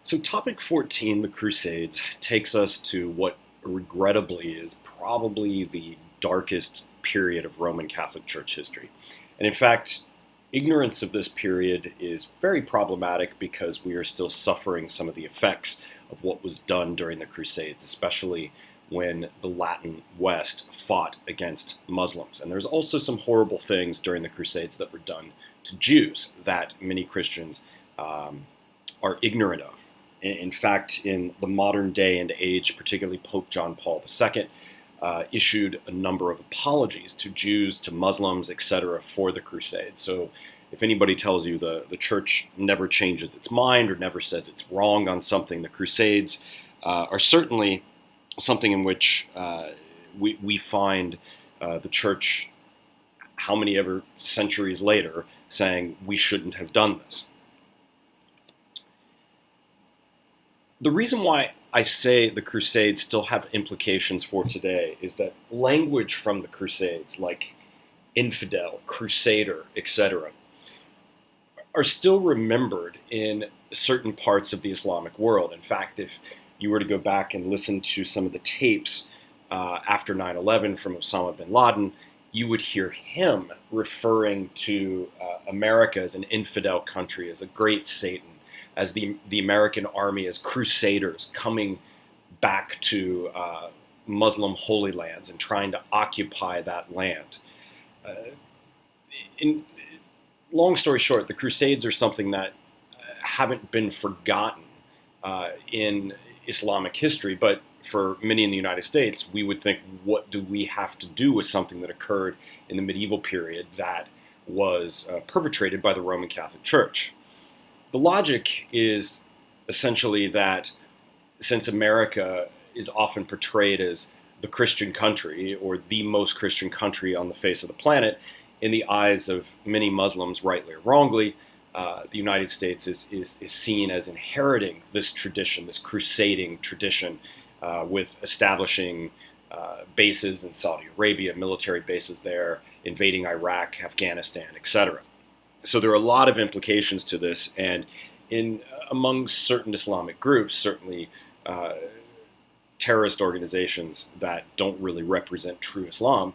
So, topic 14, the Crusades, takes us to what regrettably is probably the darkest period of Roman Catholic Church history. And in fact, ignorance of this period is very problematic because we are still suffering some of the effects of what was done during the Crusades, especially when the Latin West fought against Muslims. And there's also some horrible things during the Crusades that were done to Jews that many Christians are ignorant of. In fact, in the modern day and age, particularly Pope John Paul II issued a number of apologies to Jews, to Muslims, etc., for the Crusades. So if anybody tells you the church never changes its mind or never says it's wrong on something, the Crusades are certainly something in which we find the church, how many ever centuries later, saying we shouldn't have done this. The reason why I say the Crusades still have implications for today is that language from the Crusades, like infidel, crusader, etc., are still remembered in certain parts of the Islamic world. In fact, if you were to go back and listen to some of the tapes after 9/11 from Osama bin Laden, you would hear him referring to America as an infidel country, as a great Satan, as the American army as crusaders coming back to Muslim holy lands and trying to occupy that land. In long story short, the Crusades are something that haven't been forgotten in Islamic history, but for many in the United States, we would think, what do we have to do with something that occurred in the medieval period that was perpetrated by the Roman Catholic Church? The logic is essentially that since America is often portrayed as the Christian country or the most Christian country on the face of the planet, in the eyes of many Muslims, rightly or wrongly, the United States is seen as inheriting this tradition, this crusading tradition, with establishing bases in Saudi Arabia, military bases there, invading Iraq, Afghanistan, etc. So there are a lot of implications to this, and among certain Islamic groups, certainly terrorist organizations that don't really represent true Islam,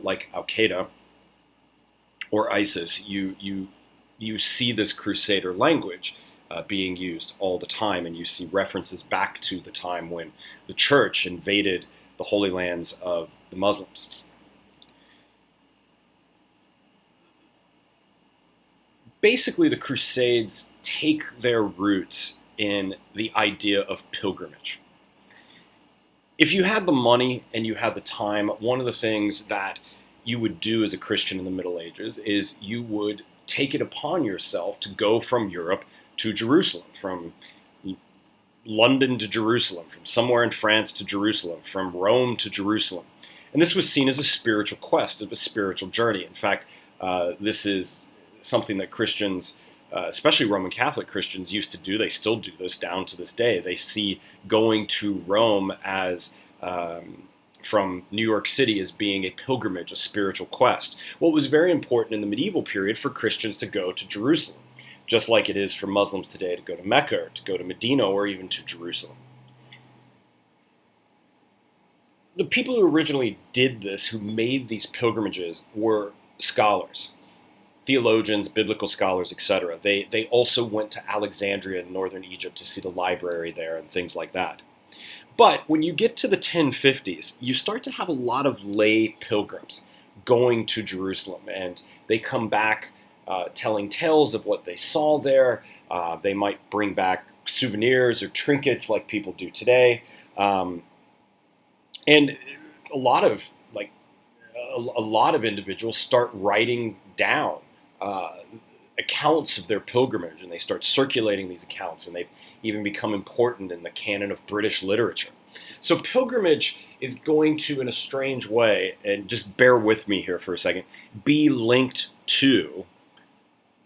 like Al Qaeda or ISIS, you see this crusader language being used all the time, and you see references back to the time when the church invaded the holy lands of the Muslims. Basically, the Crusades take their roots in the idea of pilgrimage. If you had the money and you had the time, one of the things that you would do as a Christian in the Middle Ages is you would take it upon yourself to go from Europe to Jerusalem, from London to Jerusalem, from somewhere in France to Jerusalem, from Rome to Jerusalem. And this was seen as a spiritual quest, as a spiritual journey. In fact, this is something that Christians, especially Roman Catholic Christians, used to do. They still do this down to this day. They see going to Rome as from New York City as being a pilgrimage, a spiritual quest. Well, it was very important in the medieval period for Christians to go to Jerusalem, just like it is for Muslims today to go to Mecca, or to go to Medina, or even to Jerusalem. The people who originally did this, who made these pilgrimages, were scholars, theologians, biblical scholars, etc. They also went to Alexandria in northern Egypt to see the library there and things like that. But when you get to the 1050s, you start to have a lot of lay pilgrims going to Jerusalem, and they come back telling tales of what they saw there. They might bring back souvenirs or trinkets like people do today, and a lot of individuals start writing down accounts of their pilgrimage, and they start circulating these accounts, and they've even become important in the canon of British literature. So pilgrimage is going to, in a strange way, and just bear with me here for a second, be linked to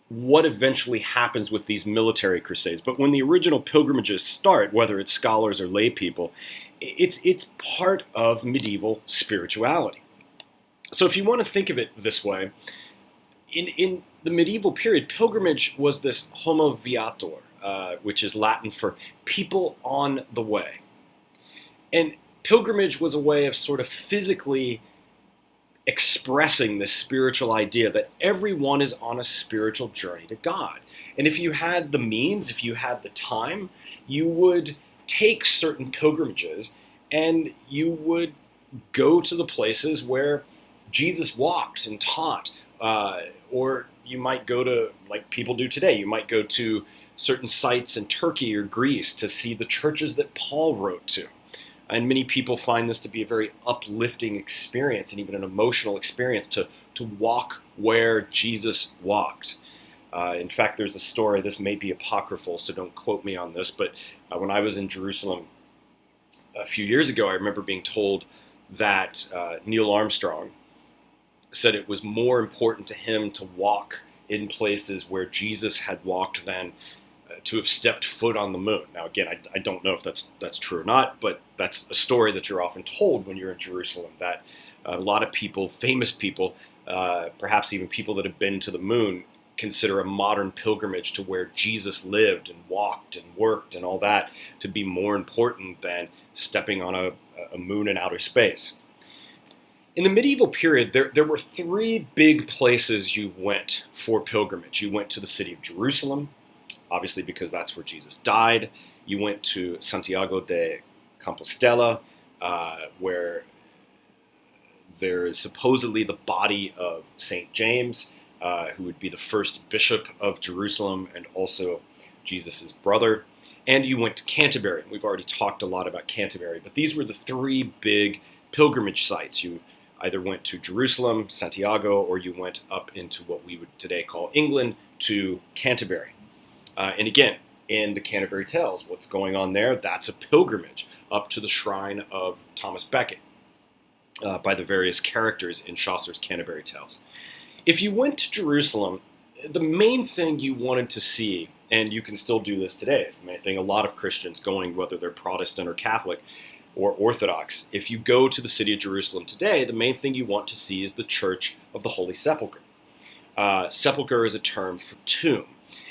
what eventually happens with these military crusades. But when the original pilgrimages start, whether it's scholars or lay people, it's part of medieval spirituality. So if you want to think of it this way, in the medieval period, pilgrimage was this homo viator, which is Latin for people on the way. And pilgrimage was a way of sort of physically expressing this spiritual idea that everyone is on a spiritual journey to God. And if you had the means, if you had the time, you would take certain pilgrimages and you would go to the places where Jesus walked and taught, or you might go to, like people do today, you might go to certain sites in Turkey or Greece to see the churches that Paul wrote to. And many people find this to be a very uplifting experience and even an emotional experience to walk where Jesus walked. In fact, there's a story, this may be apocryphal, so don't quote me on this, but when I was in Jerusalem a few years ago, I remember being told that Neil Armstrong said it was more important to him to walk in places where Jesus had walked than to have stepped foot on the moon. Now, again, I don't know if that's true or not, but that's a story that you're often told when you're in Jerusalem, that a lot of people, famous people, perhaps even people that have been to the moon, consider a modern pilgrimage to where Jesus lived and walked and worked and all that to be more important than stepping on a moon in outer space. In the medieval period, there were three big places you went for pilgrimage. You went to the city of Jerusalem, obviously because that's where Jesus died. You went to Santiago de Compostela, where there is supposedly the body of St. James, who would be the first bishop of Jerusalem and also Jesus' brother. And you went to Canterbury. We've already talked a lot about Canterbury, but these were the three big pilgrimage sites. You either went to Jerusalem, Santiago, or you went up into what we would today call England to Canterbury. And again, in the Canterbury Tales, what's going on there? That's a pilgrimage up to the shrine of Thomas Becket by the various characters in Chaucer's Canterbury Tales. If you went to Jerusalem, the main thing you wanted to see, and you can still do this today, is the main thing a lot of Christians going, whether they're Protestant or Catholic or Orthodox, if you go to the city of Jerusalem today, the main thing you want to see is the Church of the Holy Sepulchre. Sepulchre is a term for tomb.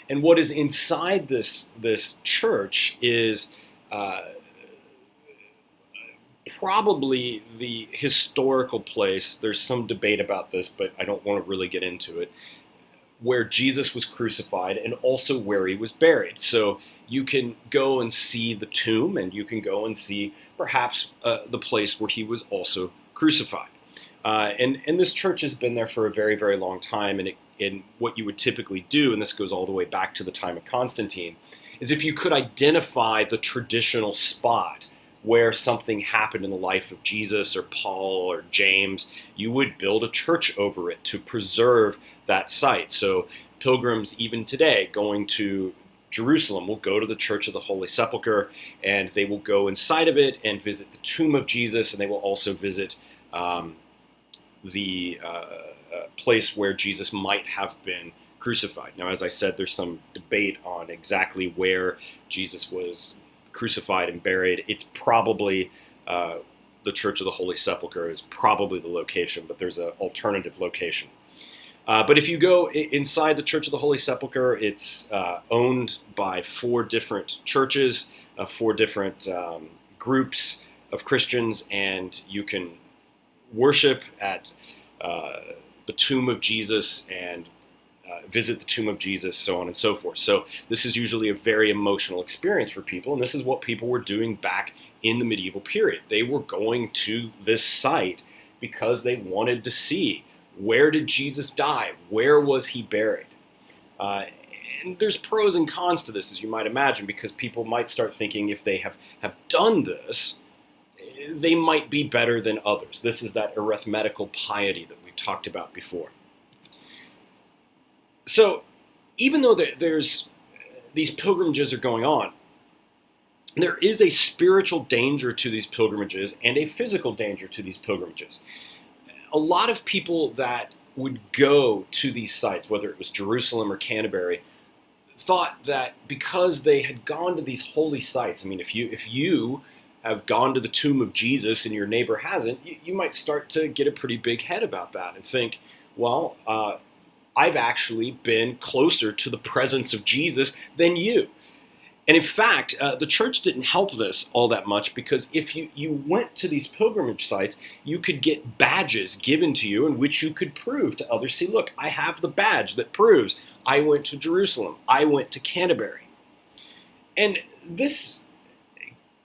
And what is inside this church is probably the historical place. There's some debate about this, but I don't want to really get into it, where Jesus was crucified and also where he was buried. So you can go and see the tomb, and you can go and see perhaps the place where he was also crucified. And this church has been there for a very, very long time, and what you would typically do, and this goes all the way back to the time of Constantine, is if you could identify the traditional spot where something happened in the life of Jesus or Paul or James, you would build a church over it to preserve that site. So pilgrims, even today, going to Jerusalem will go to the Church of the Holy Sepulchre, and they will go inside of it and visit the tomb of Jesus, and they will also visit the place where Jesus might have been crucified. Now, as I said, there's some debate on exactly where Jesus was crucified and buried. It's probably the Church of the Holy Sepulchre is probably the location, but there's an alternative location. But if you go inside the Church of the Holy Sepulchre, it's owned by four different churches, four different groups of Christians, and you can worship at the tomb of Jesus and visit the tomb of Jesus, so on and so forth. So this is usually a very emotional experience for people, and this is what people were doing back in the medieval period. They were going to this site because they wanted to see, where did Jesus die? Where was he buried? And there's pros and cons to this, as you might imagine, because people might start thinking if they have done this, they might be better than others. This is that arithmetical piety that we've talked about before. So even though there's these pilgrimages are going on, there is a spiritual danger to these pilgrimages and a physical danger to these pilgrimages. A lot of people that would go to these sites, whether it was Jerusalem or Canterbury, thought that because they had gone to these holy sites, I mean, if you have gone to the tomb of Jesus and your neighbor hasn't, you might start to get a pretty big head about that and think, well, I've actually been closer to the presence of Jesus than you. And in fact, the church didn't help this all that much, because if you went to these pilgrimage sites, you could get badges given to you in which you could prove to others, see, look, I have the badge that proves I went to Jerusalem, I went to Canterbury. And this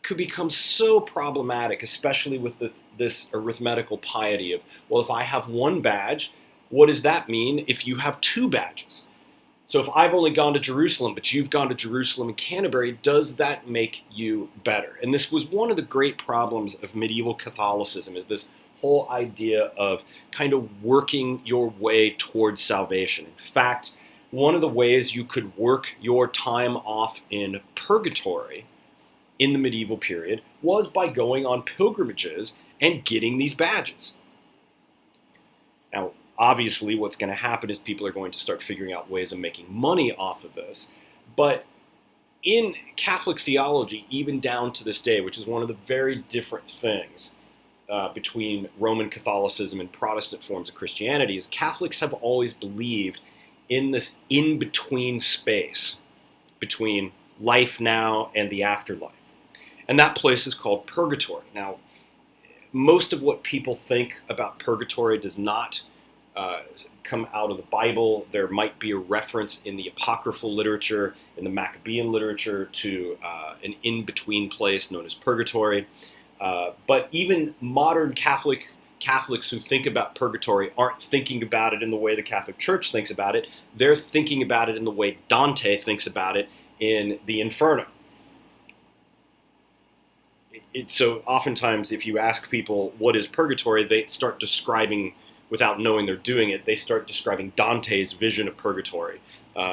could become so problematic, especially with this arithmetical piety of, well, if I have one badge, what does that mean if you have two badges? So if I've only gone to Jerusalem, but you've gone to Jerusalem and Canterbury, does that make you better? And this was one of the great problems of medieval Catholicism, is this whole idea of kind of working your way towards salvation. In fact, one of the ways you could work your time off in purgatory in the medieval period was by going on pilgrimages and getting these badges. Now, obviously, what's going to happen is people are going to start figuring out ways of making money off of this. But in Catholic theology, even down to this day, which is one of the very different things between Roman Catholicism and Protestant forms of Christianity, is Catholics have always believed in this in-between space between life now and the afterlife. And that place is called purgatory. Now, most of what people think about purgatory does not come out of the Bible. There might be a reference in the apocryphal literature, in the Maccabean literature, to an in-between place known as purgatory. But even modern Catholics who think about purgatory aren't thinking about it in the way the Catholic Church thinks about it. They're thinking about it in the way Dante thinks about it in the Inferno. So oftentimes, if you ask people what is purgatory, they start describing, without knowing they're doing it, they start describing Dante's vision of purgatory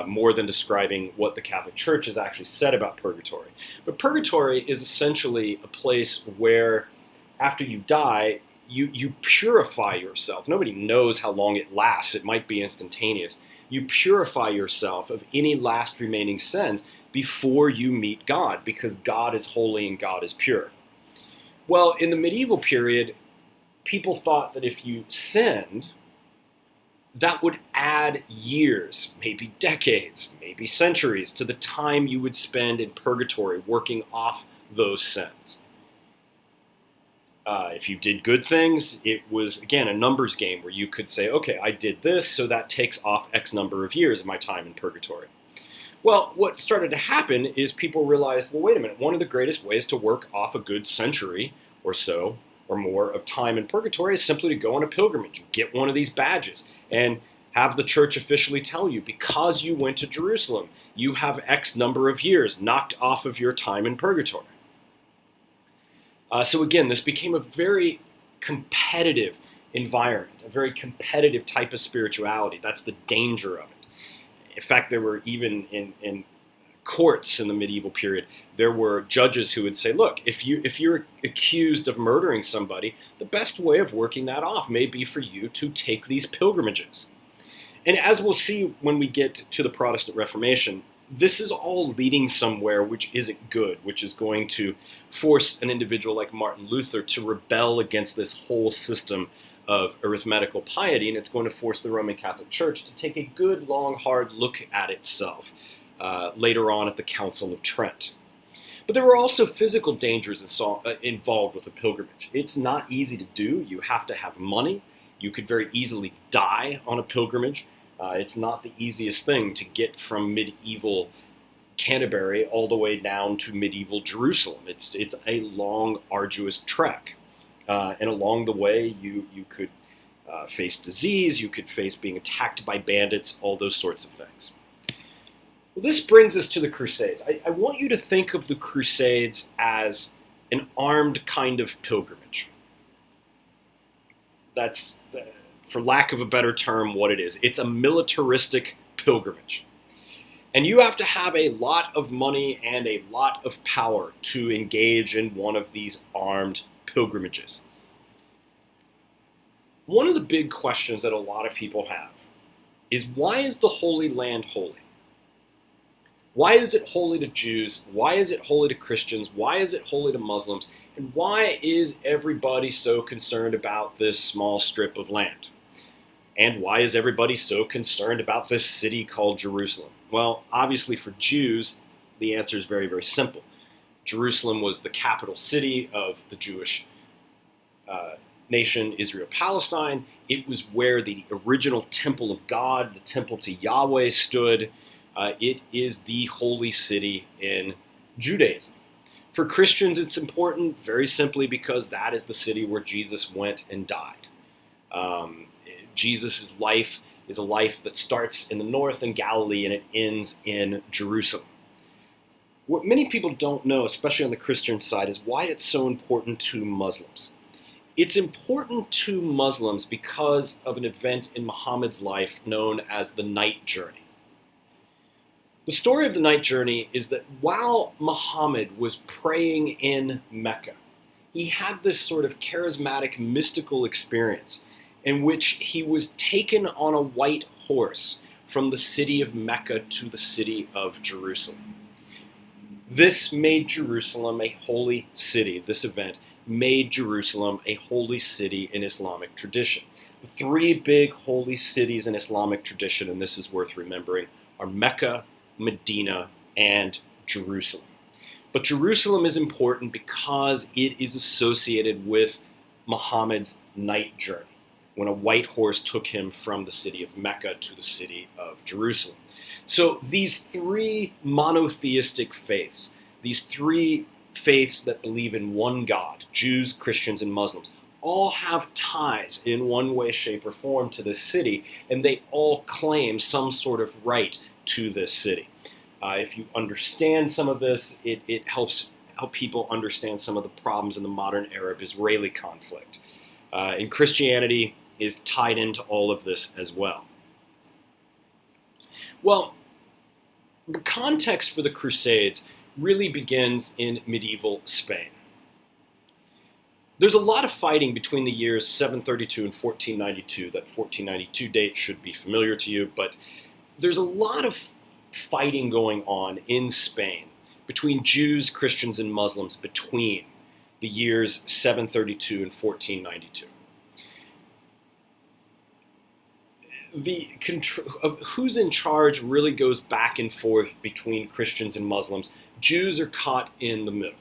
more than describing what the Catholic Church has actually said about purgatory. But purgatory is essentially a place where, after you die, you purify yourself. Nobody knows how long it lasts. It might be instantaneous. You purify yourself of any last remaining sins before you meet God, because God is holy and God is pure. Well, in the medieval period, people thought that if you sinned, that would add years, maybe decades, maybe centuries, to the time you would spend in purgatory working off those sins. If you did good things, it was, again, a numbers game where you could say, okay, I did this, so that takes off X number of years of my time in purgatory. Well, what started to happen is people realized, well, wait a minute, one of the greatest ways to work off a good century or so, or more, of time in purgatory is simply to go on a pilgrimage, get one of these badges, and have the church officially tell you, because you went to Jerusalem, you have X number of years knocked off of your time in purgatory. So again, this became a very competitive environment, a very competitive type of spirituality. That's the danger of it. In fact, there were even in courts in the medieval period, there were judges who would say, look, if you're accused of murdering somebody, the best way of working that off may be for you to take these pilgrimages. And as we'll see when we get to the Protestant Reformation, this is all leading somewhere which isn't good, which is going to force an individual like Martin Luther to rebel against this whole system of arithmetical piety, and it's going to force the Roman Catholic Church to take a good, long, hard look at itself later on at the Council of Trent. But there were also physical dangers involved with a pilgrimage. It's not easy to do. You have to have money. You could very easily die on a pilgrimage. It's not the easiest thing to get from medieval Canterbury all the way down to medieval Jerusalem. It's a long, arduous trek. And along the way, you could face disease, you could face being attacked by bandits, all those sorts of things. Well, this brings us to the Crusades. I want you to think of the Crusades as an armed kind of pilgrimage. That's, for lack of a better term, what it is. It's a militaristic pilgrimage. And you have to have a lot of money and a lot of power to engage in one of these armed pilgrimages. One of the big questions that a lot of people have is, why is the Holy Land holy? Why is it holy to Jews? Why is it holy to Christians? Why is it holy to Muslims? And why is everybody so concerned about this small strip of land? And why is everybody so concerned about this city called Jerusalem? Well, obviously for Jews, The answer is very, very simple. Jerusalem was the capital city of the Jewish nation, Israel-Palestine. It was where the original temple of God, the temple to Yahweh, stood. It is the holy city in Judaism. For Christians, it's important very simply because that is the city where Jesus went and died. Jesus' life is a life that starts in the north in Galilee and it ends in Jerusalem. What many people don't know, especially on the Christian side, is why it's so important to Muslims. It's important to Muslims because of an event in Muhammad's life known as the Night Journey. The story of the Night Journey is that while Muhammad was praying in Mecca, he had this sort of charismatic, mystical experience in which he was taken on a white horse from the city of Mecca to the city of Jerusalem. This made Jerusalem a holy city. This event made Jerusalem a holy city in Islamic tradition. The three big holy cities in Islamic tradition, and this is worth remembering, are Mecca, Medina, and Jerusalem. But Jerusalem is important because it is associated with Muhammad's night journey, when a white horse took him from the city of Mecca to the city of Jerusalem. So these three monotheistic faiths, these three faiths that believe in one God, Jews, Christians, and Muslims, all have ties in one way, shape, or form to this city, and they all claim some sort of right to this city. If you understand some of this, it helps people understand some of the problems in the modern Arab-Israeli conflict. And Christianity is tied into all of this as well. Well, the context for the Crusades really begins in medieval Spain. There's a lot of fighting between the years 732 and 1492. That 1492 date should be familiar to you, but there's a lot of fighting going on in Spain between Jews, Christians, and Muslims between the years 732 and 1492. The control of who's in charge really goes back and forth between Christians and Muslims. Jews are caught in the middle.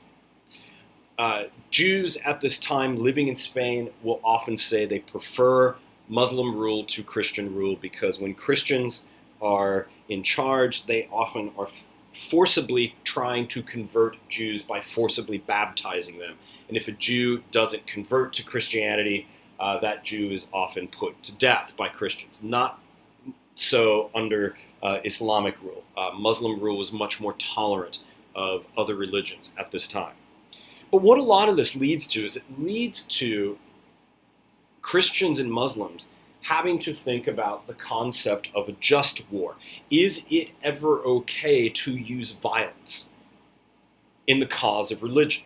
Jews at this time living in Spain will often say they prefer Muslim rule to Christian rule because when Christians are in charge, they often are forcibly trying to convert Jews by forcibly baptizing them. And if a Jew doesn't convert to Christianity, that Jew is often put to death by Christians. Not so under Islamic rule. Muslim rule was much more tolerant of other religions at this time. But what a lot of this leads to is it leads to Christians and Muslims having to think about the concept of a just war. Is it ever okay to use violence in the cause of religion?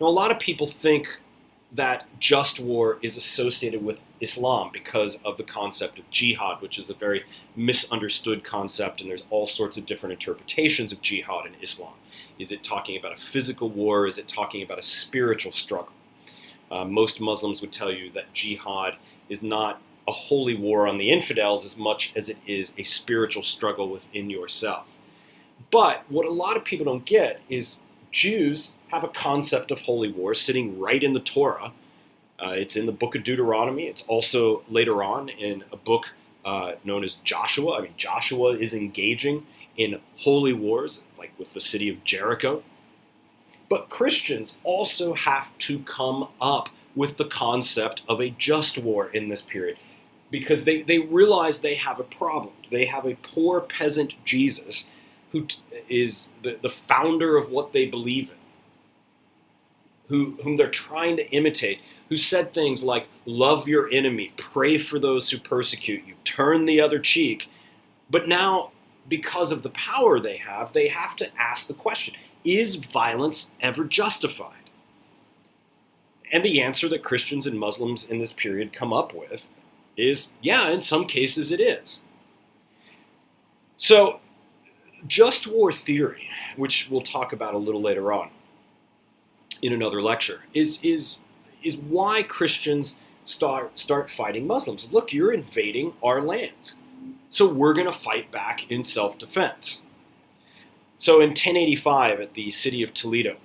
Now, a lot of people think that just war is associated with Islam because of the concept of jihad, which is a very misunderstood concept, and there's all sorts of different interpretations of jihad in Islam. Is it talking about a physical war? Is it talking about a spiritual struggle? Most Muslims would tell you that jihad is not a holy war on the infidels as much as it is a spiritual struggle within yourself. But what a lot of people don't get is Jews have a concept of holy war sitting right in the Torah. It's in the book of Deuteronomy. It's also later on in a book known as Joshua. I mean, Joshua is engaging in holy wars, like with the city of Jericho. But Christians also have to come up with the concept of a just war in this period because they realize they have a problem. They have a poor peasant Jesus who is the founder of what they believe in, whom they're trying to imitate, who said things like, love your enemy, pray for those who persecute you, turn the other cheek. But now, because of the power they have to ask the question, is violence ever justified? And the answer that Christians and Muslims in this period come up with is, yeah, in some cases it is. So, just war theory, which we'll talk about a little later on in another lecture, is why Christians start fighting Muslims. Look, you're invading our lands, so we're going to fight back in self-defense. So in 1085 at the city of Toledo,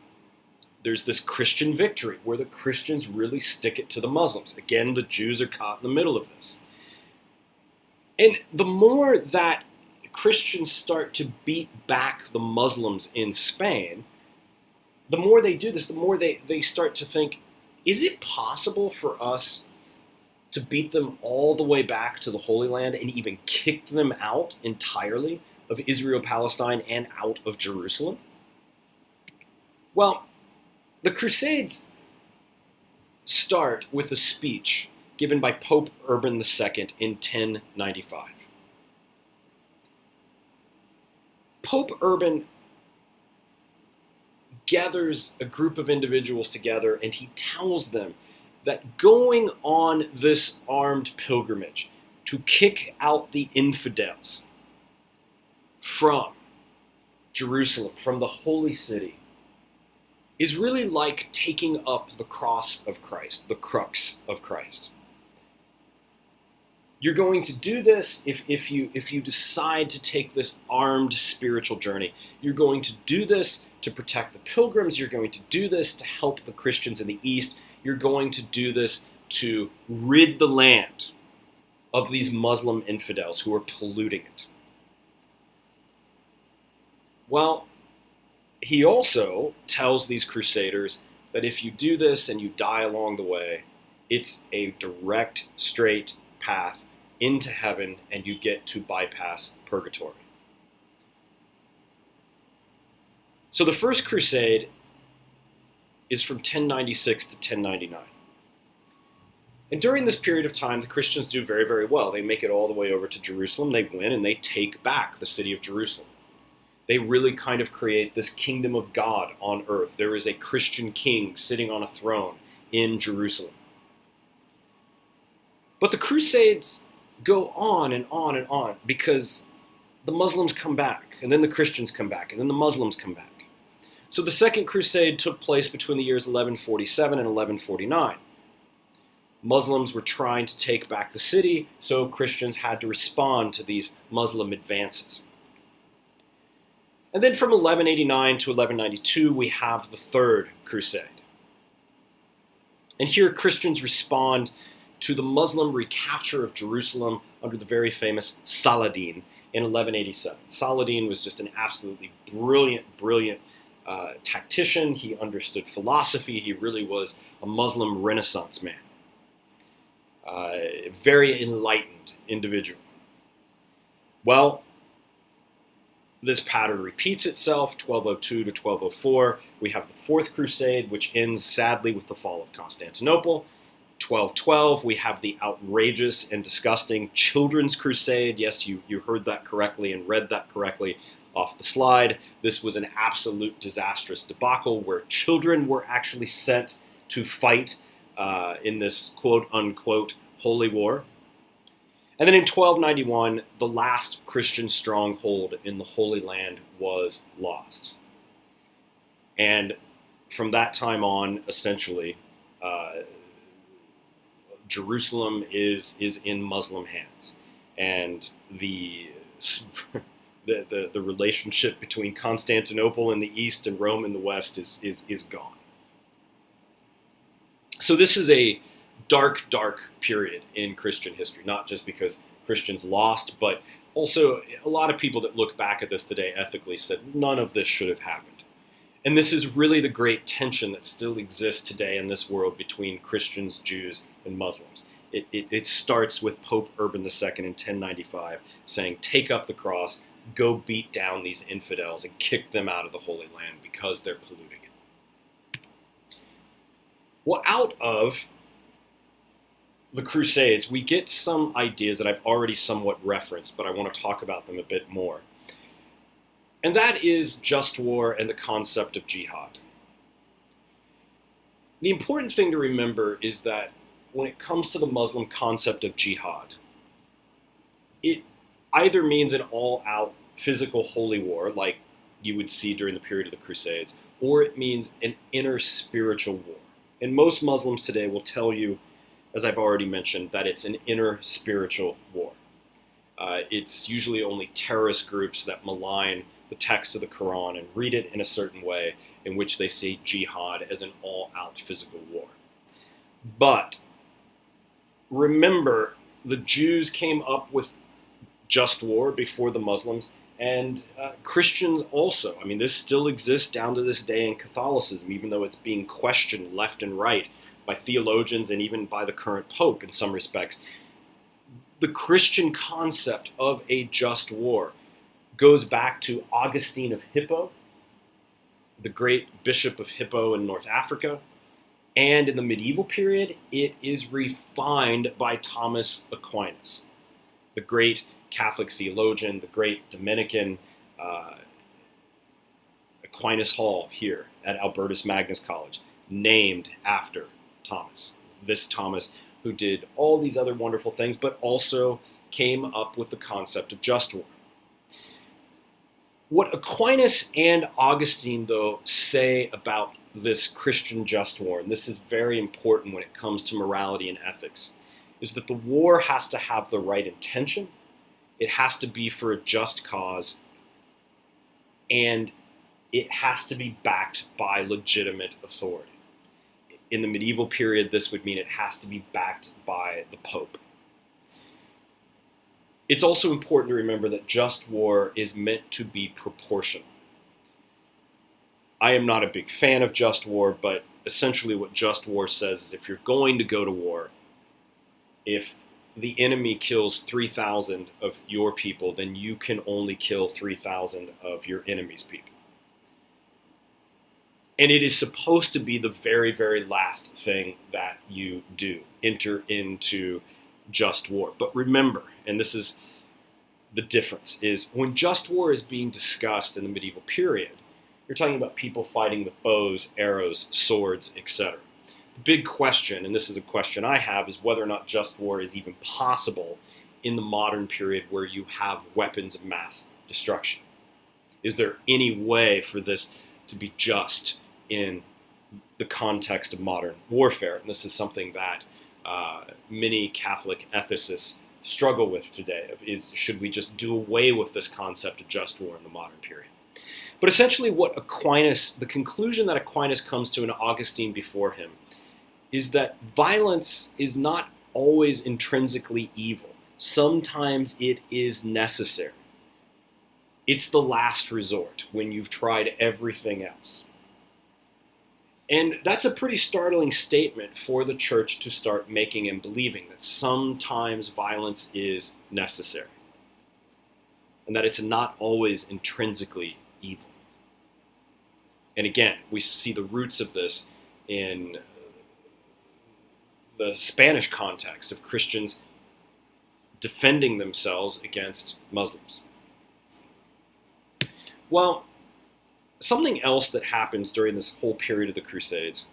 there's this Christian victory where the Christians really stick it to the Muslims. Again, the Jews are caught in the middle of this. And the more that Christians start to beat back the Muslims in Spain, the more they do this, the more they start to think, is it possible for us to beat them all the way back to the Holy Land and even kick them out entirely of Israel, Palestine, and out of Jerusalem? Well, the Crusades start with a speech given by Pope Urban II in 1095. Pope Urban gathers a group of individuals together and he tells them that going on this armed pilgrimage to kick out the infidels from Jerusalem, from the holy city, is really like taking up the cross of Christ, the crux of Christ. You're going to do this if you decide to take this armed spiritual journey. You're going to do this to protect the pilgrims. You're going to do this to help the Christians in the East. You're going to do this to rid the land of these Muslim infidels who are polluting it. Well, he also tells these crusaders that if you do this and you die along the way, it's a direct, straight path into heaven and you get to bypass purgatory. So the First Crusade is from 1096 to 1099. And during this period of time, the Christians do very, very well. They make it all the way over to Jerusalem. They win and they take back the city of Jerusalem. They really kind of create this kingdom of God on earth. There is a Christian king sitting on a throne in Jerusalem. But the Crusades go on and on and on because the Muslims come back, and then the Christians come back, and then the Muslims come back. So the Second Crusade took place between the years 1147 and 1149. Muslims were trying to take back the city, so Christians had to respond to these Muslim advances. And then from 1189 to 1192, we have the Third Crusade. And here Christians respond to the Muslim recapture of Jerusalem under the very famous Saladin in 1187. Saladin was just an absolutely brilliant tactician. He understood philosophy. He really was a Muslim Renaissance man. Very enlightened individual. Well, this pattern repeats itself, 1202 to 1204. We have the Fourth Crusade, which ends sadly with the fall of Constantinople. 1212, we have the outrageous and disgusting Children's Crusade. Yes, you heard that correctly and read that correctly off the slide. This was an absolute disastrous debacle where children were actually sent to fight in this quote-unquote holy war. And then in 1291, the last Christian stronghold in the Holy Land was lost. And from that time on, essentially, Jerusalem is in Muslim hands. And the relationship between Constantinople in the east and Rome in the west is gone. So this is a dark period in Christian history, not just because Christians lost, but also a lot of people that look back at this today ethically said none of this should have happened. And this is really the great tension that still exists today in this world between Christians, Jews, and Muslims. It starts with Pope Urban II in 1095 saying, take up the cross, go beat down these infidels and kick them out of the Holy Land because they're polluting it. Well, out of the Crusades, we get some ideas that I've already somewhat referenced, but I want to talk about them a bit more. And that is just war and the concept of jihad. The important thing to remember is that when it comes to the Muslim concept of jihad, it either means an all-out physical holy war, like you would see during the period of the Crusades, or it means an inner spiritual war. And most Muslims today will tell you, as I've already mentioned, that it's an inner spiritual war. It's usually only terrorist groups that malign the text of the Quran and read it in a certain way in which they see jihad as an all-out physical war. But remember, the Jews came up with just war before the Muslims, and Christians also. I mean, this still exists down to this day in Catholicism, even though it's being questioned left and right by theologians and even by the current Pope in some respects. The Christian concept of a just war goes back to Augustine of Hippo, the great bishop of Hippo in North Africa. And in the medieval period, it is refined by Thomas Aquinas, the great Catholic theologian, the great Dominican, Aquinas Hall here at Albertus Magnus College, named after Thomas. This Thomas who did all these other wonderful things, but also came up with the concept of just war. What Aquinas and Augustine, though, say about this Christian just war, and this is very important when it comes to morality and ethics, is that the war has to have the right intention, it has to be for a just cause, and it has to be backed by legitimate authority. In the medieval period, this would mean it has to be backed by the Pope. It's also important to remember that just war is meant to be proportional. I am not a big fan of just war, but essentially what just war says is if you're going to go to war, if the enemy kills 3,000 of your people, then you can only kill 3,000 of your enemy's people. And it is supposed to be the very, very last thing that you do, enter into just war. But remember, and this is the difference, is when just war is being discussed in the medieval period, you're talking about people fighting with bows, arrows, swords, etc. The big question, and this is a question I have, is whether or not just war is even possible in the modern period where you have weapons of mass destruction. Is there any way for this to be just in the context of modern warfare? And this is something that many Catholic ethicists struggle with today, is should we just do away with this concept of just war in the modern period? But essentially what Aquinas, the conclusion that Aquinas comes to, and Augustine before him, is that violence is not always intrinsically evil. Sometimes it is necessary. It's the last resort when you've tried everything else. And that's a pretty startling statement for the church to start making and believing, that sometimes violence is necessary, and that it's not always intrinsically evil. And again, we see the roots of this in the Spanish context of Christians defending themselves against Muslims. Well, something else that happens during this whole period of the Crusades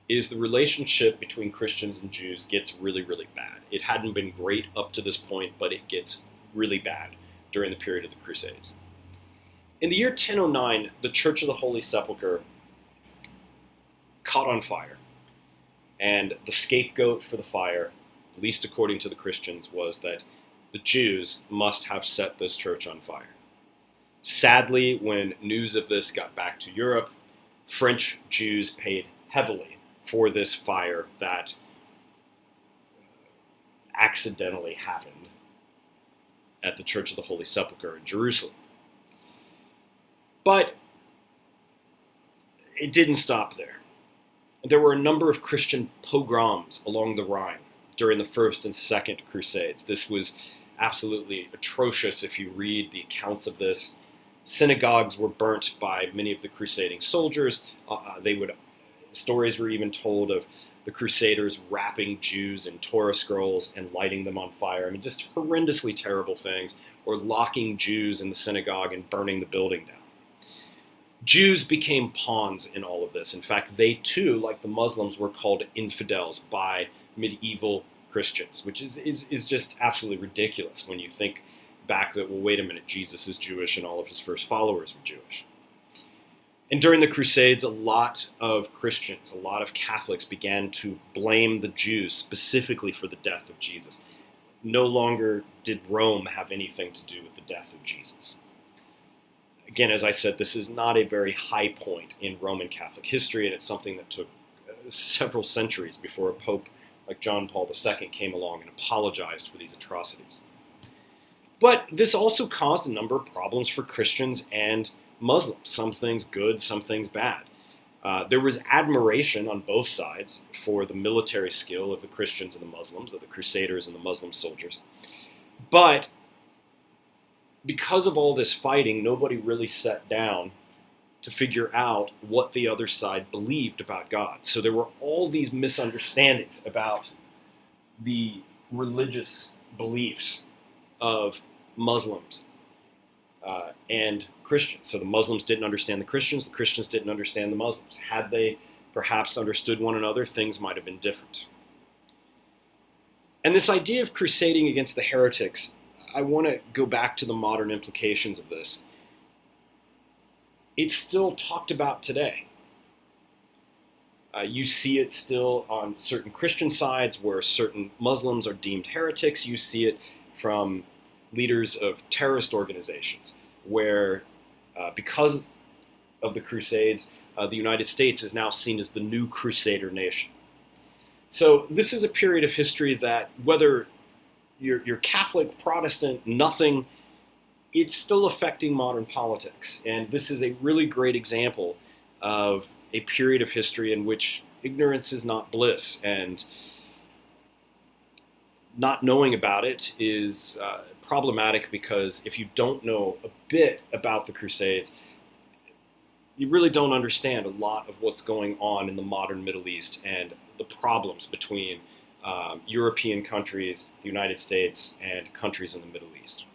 is the relationship between Christians and Jews gets really, really bad. It hadn't been great up to this point, but it gets really bad during the period of the Crusades. In the year 1009, the Church of the Holy Sepulchre caught on fire. And the scapegoat for the fire, at least according to the Christians, was that the Jews must have set this church on fire. Sadly, when news of this got back to Europe, French Jews paid heavily for this fire that accidentally happened at the Church of the Holy Sepulchre in Jerusalem. But it didn't stop there. There were a number of Christian pogroms along the Rhine during the First and Second Crusades. This was absolutely atrocious if you read the accounts of this. Synagogues were burnt by many of the crusading soldiers. Stories were even told of the Crusaders wrapping Jews in Torah scrolls and lighting them on fire. I mean, just horrendously terrible things, or locking Jews in the synagogue and burning the building down. Jews became pawns in all of this. In fact, they too, like the Muslims, were called infidels by medieval Christians, which is just absolutely ridiculous when you think back that, well, wait a minute, Jesus is Jewish and all of his first followers were Jewish. And during the Crusades, a lot of Christians, a lot of Catholics began to blame the Jews specifically for the death of Jesus. No longer did Rome have anything to do with the death of Jesus. Again, as I said, this is not a very high point in Roman Catholic history, and it's something that took several centuries before a pope like John Paul II came along and apologized for these atrocities. But this also caused a number of problems for Christians and Muslims, some things good, some things bad. There was admiration on both sides for the military skill of the Christians and the Muslims, of the Crusaders and the Muslim soldiers. But because of all this fighting, nobody really sat down to figure out what the other side believed about God. So there were all these misunderstandings about the religious beliefs of Muslims and Christians. So the Muslims didn't understand the Christians didn't understand the Muslims. Had they perhaps understood one another, things might have been different. And this idea of crusading against the heretics, I want to go back to the modern implications of this. It's still talked about today. You see it still on certain Christian sides where certain Muslims are deemed heretics. You see it from leaders of terrorist organizations where, because of the Crusades, the United States is now seen as the new Crusader nation. So this is a period of history that, whether you're Catholic, Protestant, nothing, it's still affecting modern politics. And this is a really great example of a period of history in which ignorance is not bliss, and not knowing about it is problematic, because if you don't know a bit about the Crusades, you really don't understand a lot of what's going on in the modern Middle East and the problems between European countries, the United States, and countries in the Middle East.